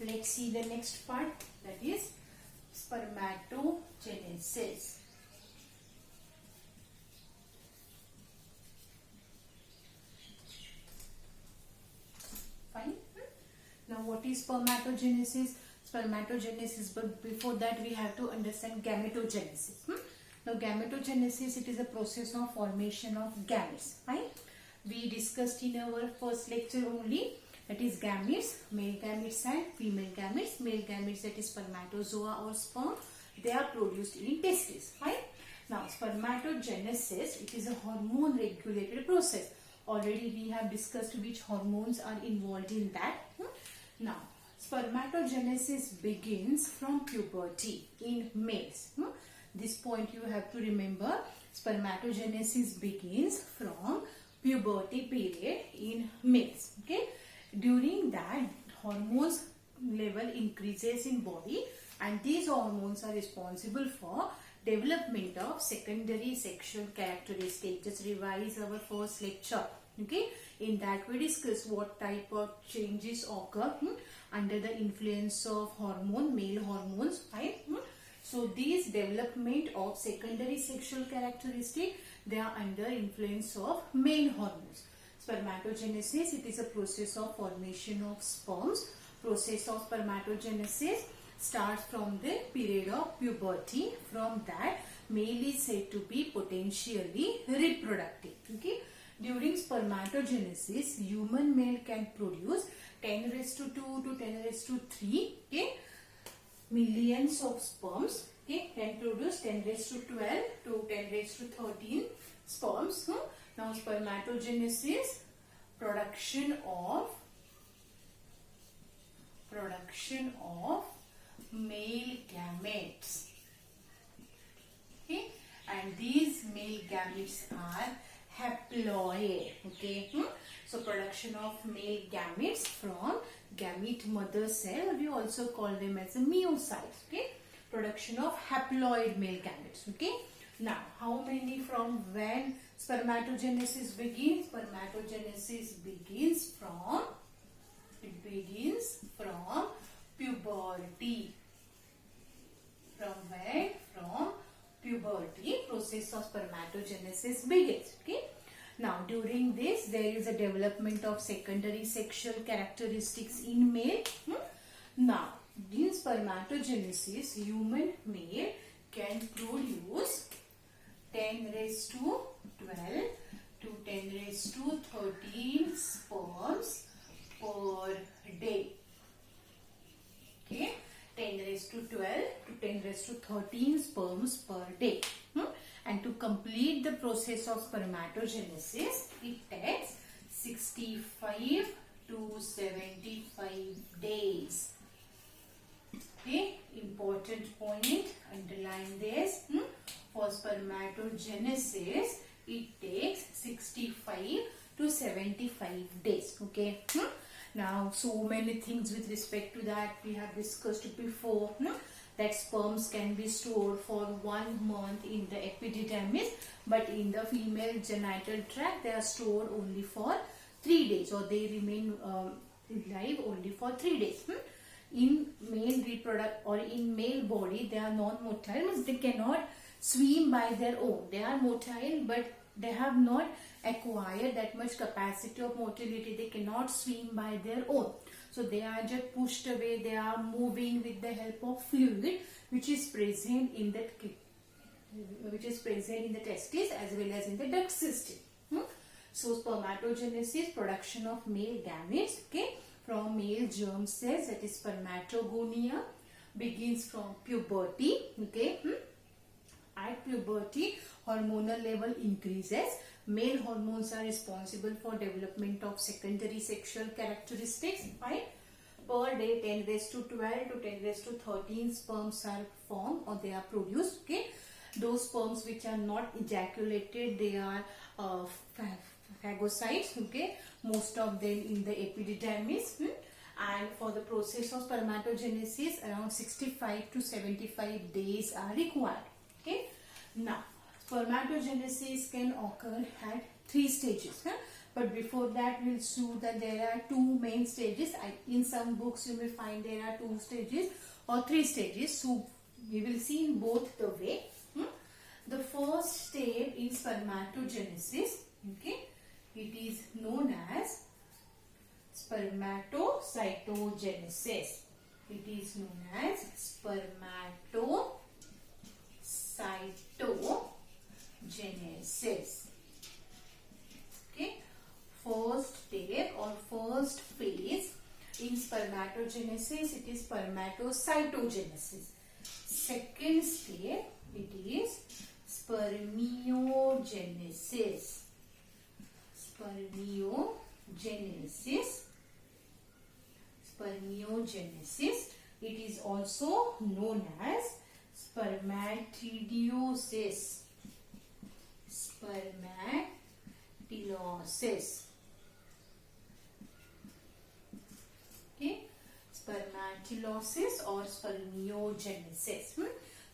let's see the next part, that is spermatogenesis. Fine. Now what is spermatogenesis? Spermatogenesis, but before that we have to understand gametogenesis. Now gametogenesis, it is a process of formation of gametes. Fine. We discussed in our first lecture only, that is gametes, male gametes and female gametes. Male gametes, that is spermatozoa or sperm, they are produced in testes. Fine. Now spermatogenesis, it is a hormone regulated process. Already we have discussed which hormones are involved in that. Now spermatogenesis begins from puberty in males. This point you have to remember. Spermatogenesis begins from puberty period in males. Okay. During that, hormones level increases in body, and these hormones are responsible for development of secondary sexual characteristics. Just revise our first lecture. Okay. In that we discuss what type of changes occur under the influence of hormone, male hormones. Right? So these development of secondary sexual characteristic, they are under influence of male hormones. Spermatogenesis, it is a process of formation of sperms. Process of spermatogenesis starts from the period of puberty. From that, male is said to be potentially reproductive. Okay. During spermatogenesis, human male can produce 10 raised to 2 to 10 raised to 3 millions of sperms. Okay, can produce 10 raised to 12 to 10 raised to 13 sperms. Now spermatogenesis, production of male gametes. Okay, and these male gametes are haploid. Okay, so production of male gametes from gamete mother cell, we also call them as a meiocytes. Okay, production of haploid male gametes. Okay, now how many, from when spermatogenesis begins? Spermatogenesis begins from puberty. From when? From puberty, process of spermatogenesis begins. Okay. Now during this, there is a development of secondary sexual characteristics in male. Now in spermatogenesis, human male can produce 10 raised to 12 to 10 raised to 13 sperms per day. Okay, 10 raised to 12 to 10 raised to 13 sperms per day. And to complete the process of spermatogenesis, it takes 65 to 75 days. Okay, important point, underline this. For spermatogenesis, it takes 65 to 75 days. Okay. Now, so many things with respect to that we have discussed before. That sperms can be stored for 1 month in the epididymis, but in the female genital tract they are stored only for 3 days, or they remain live only for 3 days. In male body, they are non-motile, means they cannot swim by their own. They are motile, but they have not acquired that much capacity of motility. They cannot swim by their own. So they are just pushed away. They are moving with the help of fluid which is present in the testes as well as in the duct system. So spermatogenesis, production of male gametes, okay, from male germ cells, that is spermatogonia, begins from puberty. Okay. At puberty, hormonal level increases. Male hormones are responsible for development of secondary sexual characteristics. Right? Per day, 10 raised to 12 to 10 raised to 13 sperms are formed, or they are produced. Okay, those sperms which are not ejaculated, they are phagocytes. Okay, most of them in the epididymis. And for the process of spermatogenesis, around 65 to 75 days are required. Okay. Now, spermatogenesis can occur at 3 stages. But before that, we'll see that there are two main stages. In some books, you may find there are 2 stages or 3 stages. So we will see in both the way. The first step is spermatogenesis. Okay, it is known as spermatocytogenesis. It is known as spermatocytogenesis. Okay, first step or first phase in spermatogenesis, it is spermatocytogenesis. Second step, it is spermiogenesis. Spermiogenesis. It is also known as spermatidosis. Okay, spermatidosis or spermiogenesis.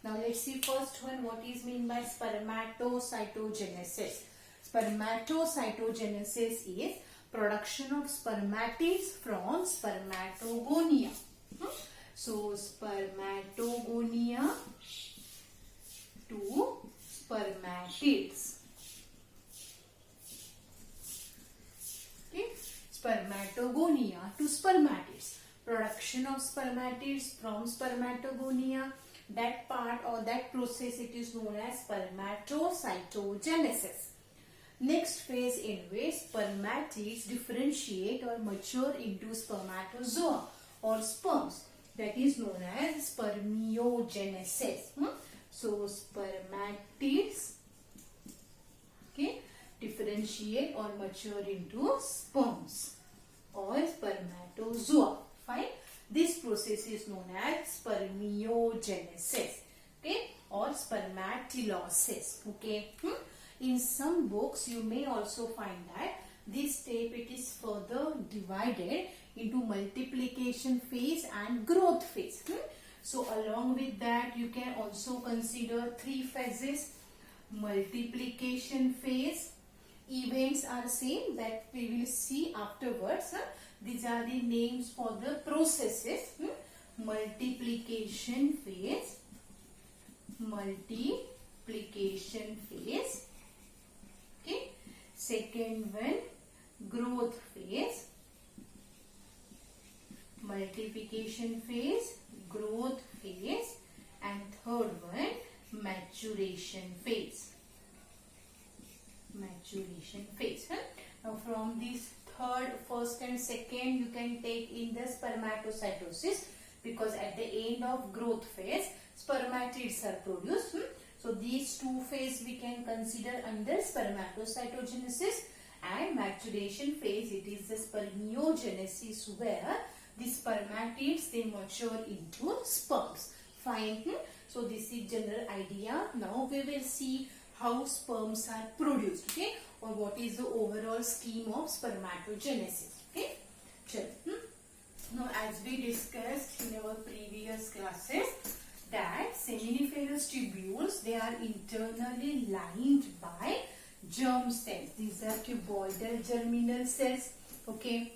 Now let's see first one, what is meant by spermatocytogenesis. Spermatocytogenesis is production of spermatids from spermatogonia. So spermatogonia to spermatids. Okay, spermatogonia to spermatids. Production of spermatids from spermatogonia. That part or that process, it is known as spermatocytogenesis. Next phase in which spermatids differentiate or mature into spermatozoa or sperms, that is known as spermiogenesis. So spermatids, okay, differentiate or mature into sperms or spermatozoa. Fine. This process is known as spermiogenesis, okay, or spermatidosis. Okay. In some books, you may also find that this step, it is further divided into multiplication phase and growth phase. So along with that, you can also consider 3 phases. Multiplication phase, events are same that we will see afterwards. These are the names for the processes. Multiplication phase, okay. Second one, growth phase, multiplication phase, growth phase, and third one, maturation phase. Now from this third, first and second, you can take in the spermatocytosis, because at the end of growth phase, spermatids are produced. So these 2 phases we can consider under spermatocytogenesis, and maturation phase, it is the spermiogenesis, where the spermatids, they mature into sperms. Fine. So this is general idea. Now we will see how sperms are produced, okay, or what is the overall scheme of spermatogenesis. Okay. Now as we discussed in our previous classes, that seminiferous tubules, they are internally lined by germ cells. These are cuboidal germinal cells. Okay.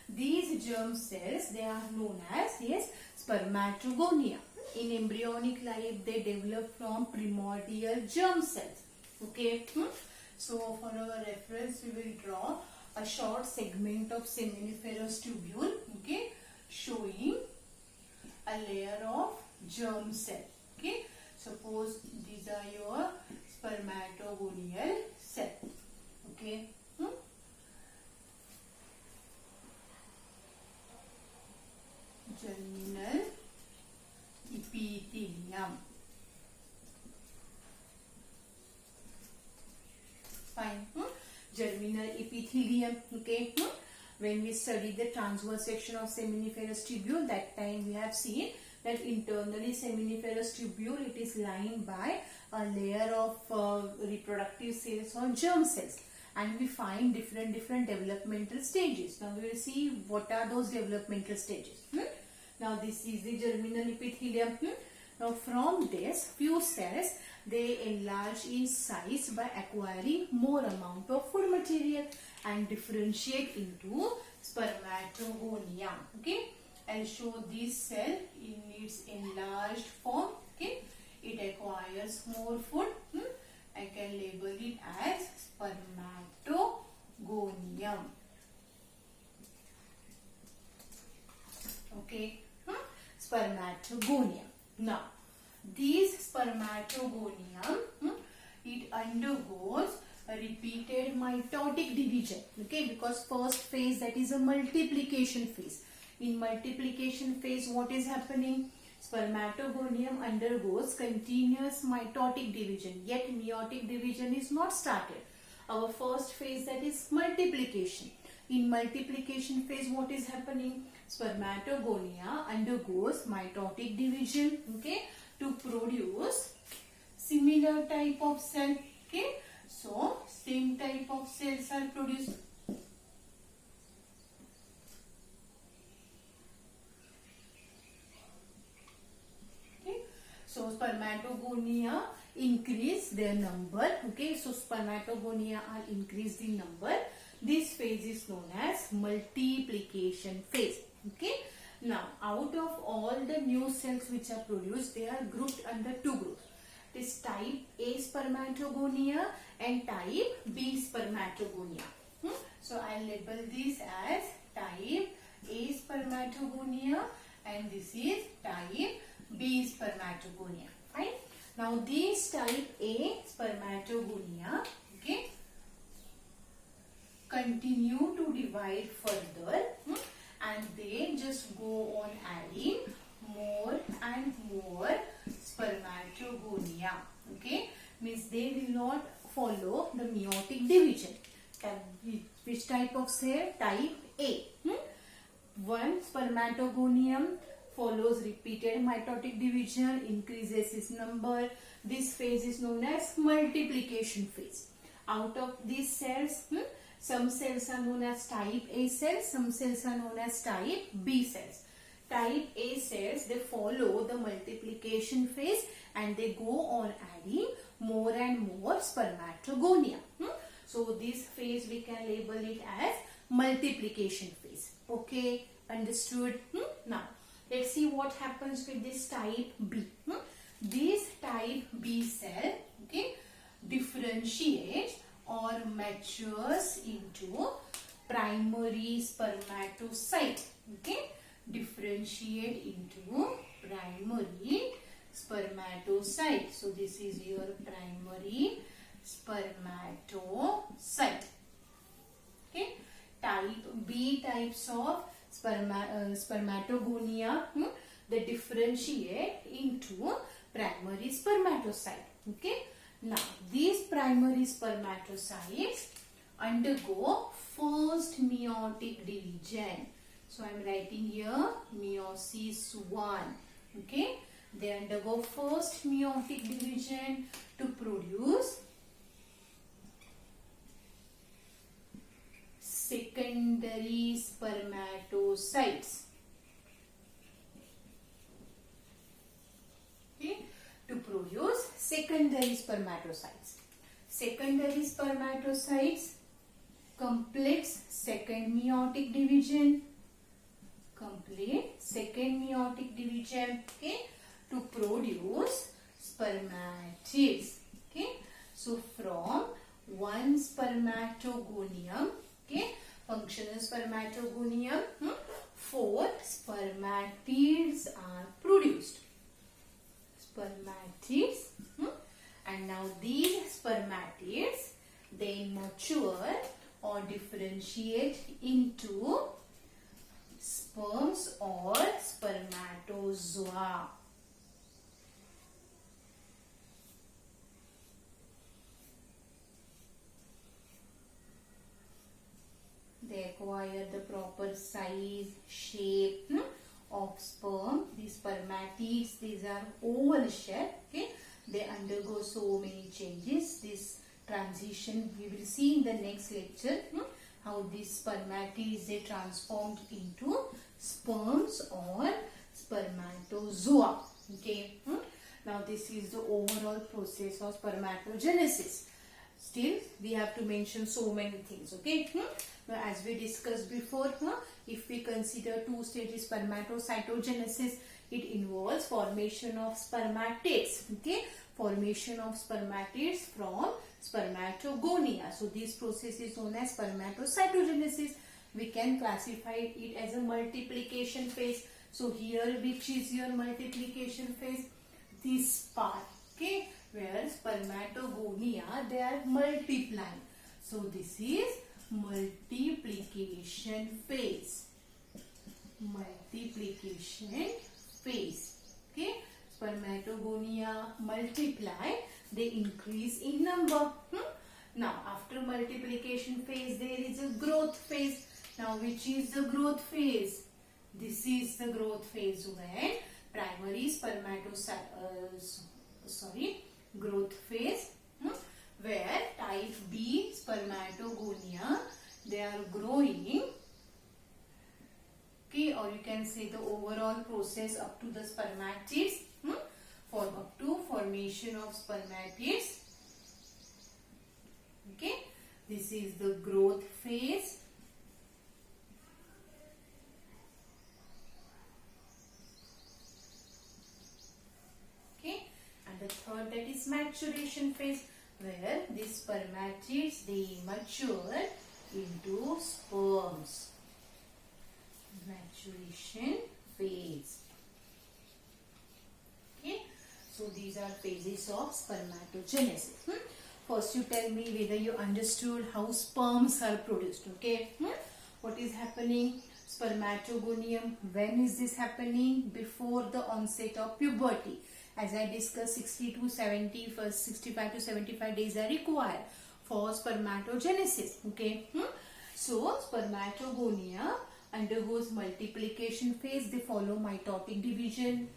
These germ cells, they are known as, yes, spermatogonia. In embryonic life, they develop from primordial germ cells. Okay. So for our reference, we will draw a short segment of seminiferous tubule, okay, showing a layer of germ cell. Okay. Suppose these are your spermatogonial cell. Okay. Germinal epithelium. Fine. Germinal epithelium. Okay. When we study the transverse section of seminiferous tubule, that time we have seen that internally seminiferous tubule, it is lined by a layer of reproductive cells or germ cells, and we find different developmental stages. Now we will see what are those developmental stages. Now this is the germinal epithelium. Now from this, few cells, they enlarge in size by acquiring more amount of food material and differentiate into spermatogonia. Okay, I'll show this cell in its enlarged form. Okay, it acquires more food. I can label it as spermatogonium. Okay, spermatogonium. Now, these spermatogonium, it undergoes a repeated mitotic division. Okay, because first phase, that is a multiplication phase. In multiplication phase, what is happening? Spermatogonium undergoes continuous mitotic division, yet meiotic division is not started. Our first phase, that is multiplication. In multiplication phase, what is happening? Spermatogonia undergoes mitotic division, okay, to produce similar type of cell. Okay, so same type of cells are produced. Okay, so spermatogonia increase their number. Okay, so spermatogonia are increased in number. This phase is known as multiplication phase. Okay, now out of all the new cells which are produced, they are grouped under two groups. This type A spermatogonia and type B spermatogonia. So I'll label this as type A spermatogonia and this is type B spermatogonia. Fine. Now these type A spermatogonia, okay, continue to divide further and they just go on adding more and more spermatogonia. Okay, means they will not follow the meiotic division. Which type of cell? Type A. One spermatogonium follows repeated mitotic division, increases its number. This phase is known as multiplication phase. Out of these cells, some cells are known as type A cells, some cells are known as type B cells. Type A cells, they follow the multiplication phase and they go on adding more and more spermatogonia. So this phase we can label it as multiplication phase. Okay, understood? Now, let's see what happens with this type B. This type B cell, okay, differentiates or matures into primary spermatocyte. Okay, differentiate into primary spermatocyte. So this is your primary spermatocyte. Okay, type B types of spermatogonia, they differentiate into primary spermatocyte. Okay, now these primary spermatocytes undergo first meiotic division. So I am writing here meiosis 1. Okay, they undergo first meiotic division to produce secondary spermatocytes. Okay, to produce secondary spermatocytes. Secondary spermatocytes completes second meiotic division. Complete second meiotic division, okay, to produce spermatids. Okay, so from one spermatogonium, okay, functional spermatogonium, 4 spermatids are produced. Spermatids, and now these spermatids, they mature or differentiate into sperms or spermatozoa. They acquire the proper size, shape of sperm. These spermatids, these are oval shape. Okay, they undergo so many changes. This transition we will see in the next lecture. How these spermatids, they transformed into sperms or spermatozoa. Okay. Now this is the overall process of spermatogenesis. Still, we have to mention so many things. Okay. Now, as we discussed before, if we consider two stages spermatocytogenesis, it involves formation of spermatids. Okay, formation of spermatids from spermatogonia. So this process is known as spermatocytogenesis. We can classify it as a multiplication phase. So here, which is your multiplication phase? This part. Okay, where spermatogonia, they are multiplying. So this is multiplication phase. Multiplication phase. Okay, spermatogonia multiply, they increase in number. Now after multiplication phase, there is a growth phase. Now which is the growth phase? This is the growth phase when primary growth phase, where type B spermatogonia, they are growing. Okay, or you can say the overall process up to the spermatids, up to formation of spermatids. Okay, this is the growth phase. Okay, and the third, that is maturation phase, where these spermatids, they mature into sperms. Maturation phase. Okay, so these are phases of spermatogenesis. First, you tell me whether you understood how sperms are produced. Okay, what is happening? Spermatogonium, when is this happening? Before the onset of puberty. As I discussed, 65 to 75 days are required for spermatogenesis. Okay, so spermatogonia undergoes multiplication phase. They follow mitotic division,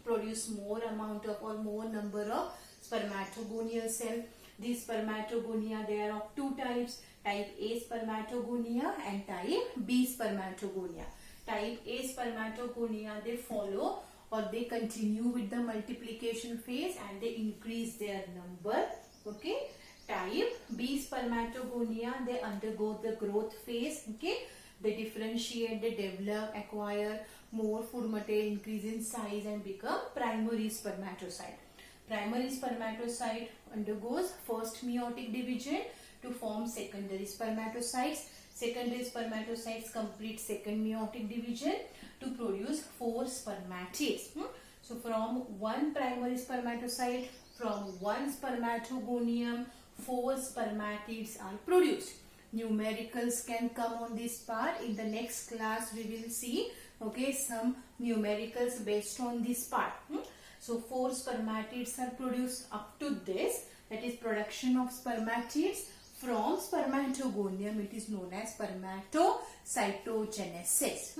produce more amount of or more number of spermatogonial cells. These spermatogonia, they are of two types, type A spermatogonia and type B spermatogonia. Type A spermatogonia, they follow or they continue with the multiplication phase and they increase their number. Okay, type B spermatogonia, they undergo the growth phase. Okay, they differentiate, they develop, acquire more food material, increase in size and become primary spermatocyte. Primary spermatocyte undergoes first meiotic division to form secondary spermatocytes. Secondary spermatocytes complete second meiotic division to produce 4 spermatids. So from one primary spermatocyte, from one spermatogonium, 4 spermatids are produced. Numericals can come on this part. In the next class we will see, okay, some numericals based on this part. So 4 spermatids are produced up to this, that is production of spermatids from spermatogonium. It is known as spermatocytogenesis.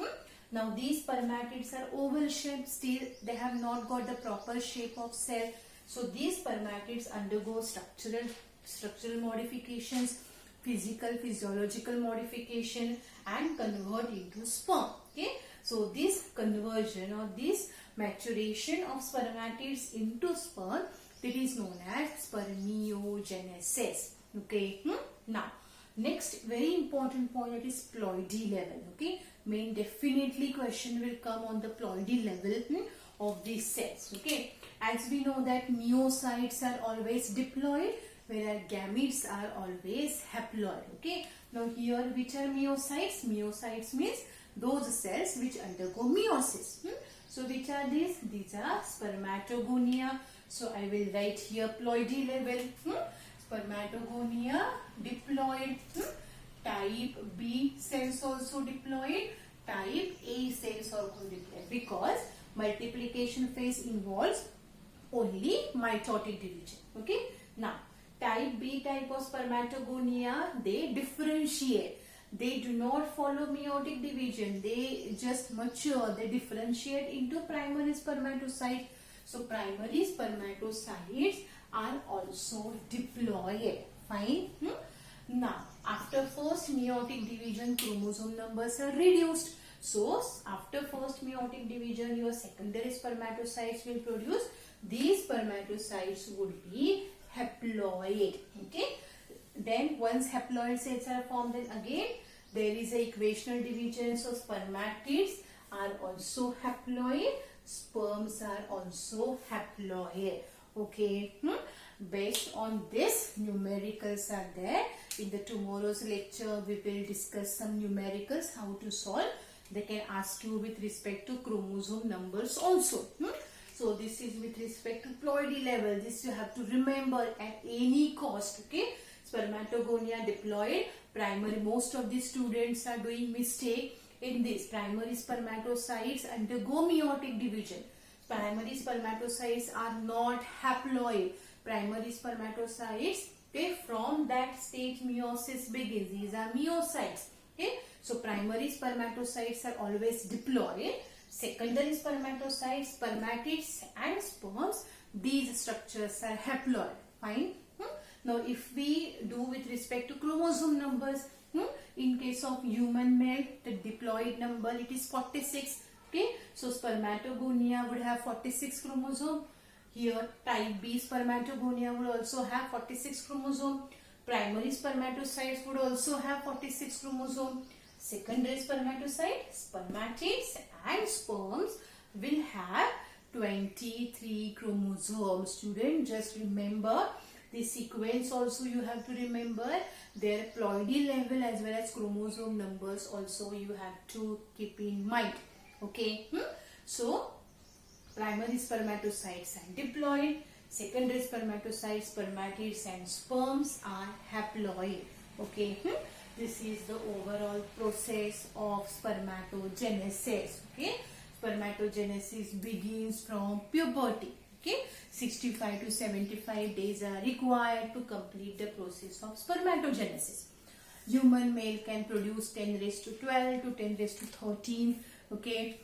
Now these spermatids are oval shaped, still they have not got the proper shape of cell. So these spermatids undergo structural modifications, physiological modification and convert into sperm. Okay, so this conversion or this maturation of spermatids into sperm, it is known as spermiogenesis. Okay, now next very important point, that is ploidy level. Okay, definitely question will come on the ploidy level of these cells. Okay, as we know that myocytes are always diploid, whereas gametes are always haploid. Okay, now here which are myocytes? Myocytes means those cells which undergo meiosis. So which are these? These are spermatogonia. So I will write here ploidy level. Spermatogonia diploid. Type B cells also diploid. Type A cells also diploid, because multiplication phase involves only mitotic division. Okay. Now type B type of spermatogonia, they differentiate. They do not follow meiotic division. They just mature. They differentiate into primary spermatocyte. So primary spermatocytes are also diploid. Fine. Now after first meiotic division, chromosome numbers are reduced. So after first meiotic division, your secondary spermatocytes will produce. These spermatocytes would be haploid. Okay. Then once haploid cells are formed, then again there is a equational division. So spermatids are also haploid. Sperms are also haploid. Okay. Based on this, numericals are there. In the tomorrow's lecture, we will discuss some numericals, how to solve. They can ask you with respect to chromosome numbers also. So this is with respect to ploidy level. This you have to remember at any cost. Okay. Spermatogonia, diploid, primary. Most of the students are doing mistake in this. Primary spermatocytes undergo meiotic division. Primary spermatocytes are not haploid. Primary spermatocytes, okay, from that stage meiosis begins. These are meiocytes. Okay, so primary spermatocytes are always diploid. Secondary spermatocytes, spermatids and sperms, these structures are haploid. Fine. Now if we do with respect to chromosome numbers, in case of human male, the diploid number, it is 46. Okay, so spermatogonia would have 46 chromosome. Here type B spermatogonia would also have 46 chromosome. Primary spermatocytes would also have 46 chromosome. Secondary spermatocyte, spermatids and sperms will have 23 chromosomes. Student, just remember this sequence also you have to remember. Their ploidy level as well as chromosome numbers also you have to keep in mind. Okay. So primary spermatocytes are diploid. Secondary spermatocytes, spermatids and sperms are haploid. Okay. This is the overall process of spermatogenesis. Okay. Spermatogenesis begins from puberty. Okay. 65 to 75 days are required to complete the process of spermatogenesis. Human male can produce 10 raised to 12 to 10 raised to 13. Okay.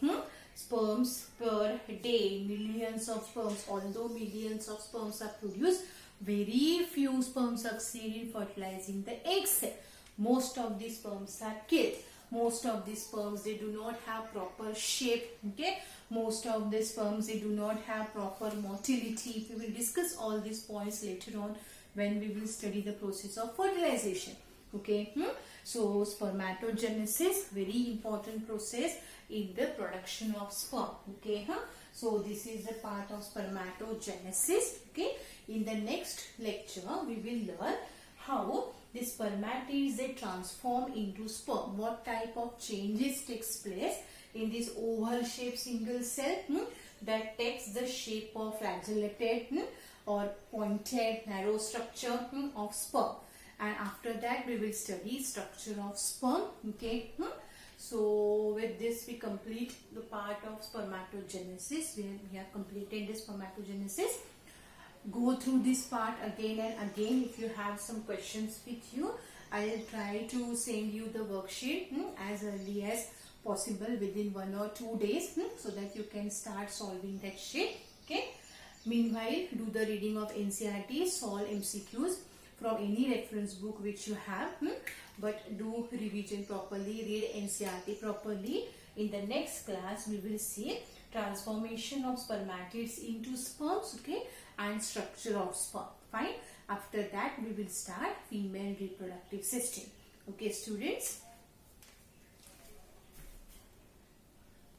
Sperms per day, millions of sperms. Although millions of sperms are produced, very few sperms succeed in fertilizing the egg cell. Most of these sperms are killed. Most of these sperms, they do not have proper shape. Okay. Most of the sperms, they do not have proper motility. We will discuss all these points later on when we will study the process of fertilization. Okay. So spermatogenesis, very important process in the production of sperm. Okay. So this is the part of spermatogenesis. Okay. In the next lecture, we will learn how the spermatids, they transform into sperm. What type of changes takes place in this oval shaped single cell that takes the shape of flagellated or pointed narrow structure of sperm. And after that we will study structure of sperm. Okay. So with this we complete the part of spermatogenesis. We have completed the spermatogenesis. Go through this part again and again. If you have some questions with you, I will try to send you the worksheet as early as possible within 1 or 2 days so that you can start solving that sheet. Okay. Meanwhile, do the reading of NCERT, solve MCQs from any reference book which you have, but do revision properly, read NCERT properly. In the next class, we will see transformation of spermatids into sperms, okay, and structure of sperm. Fine. After that, we will start female reproductive system. Okay, students.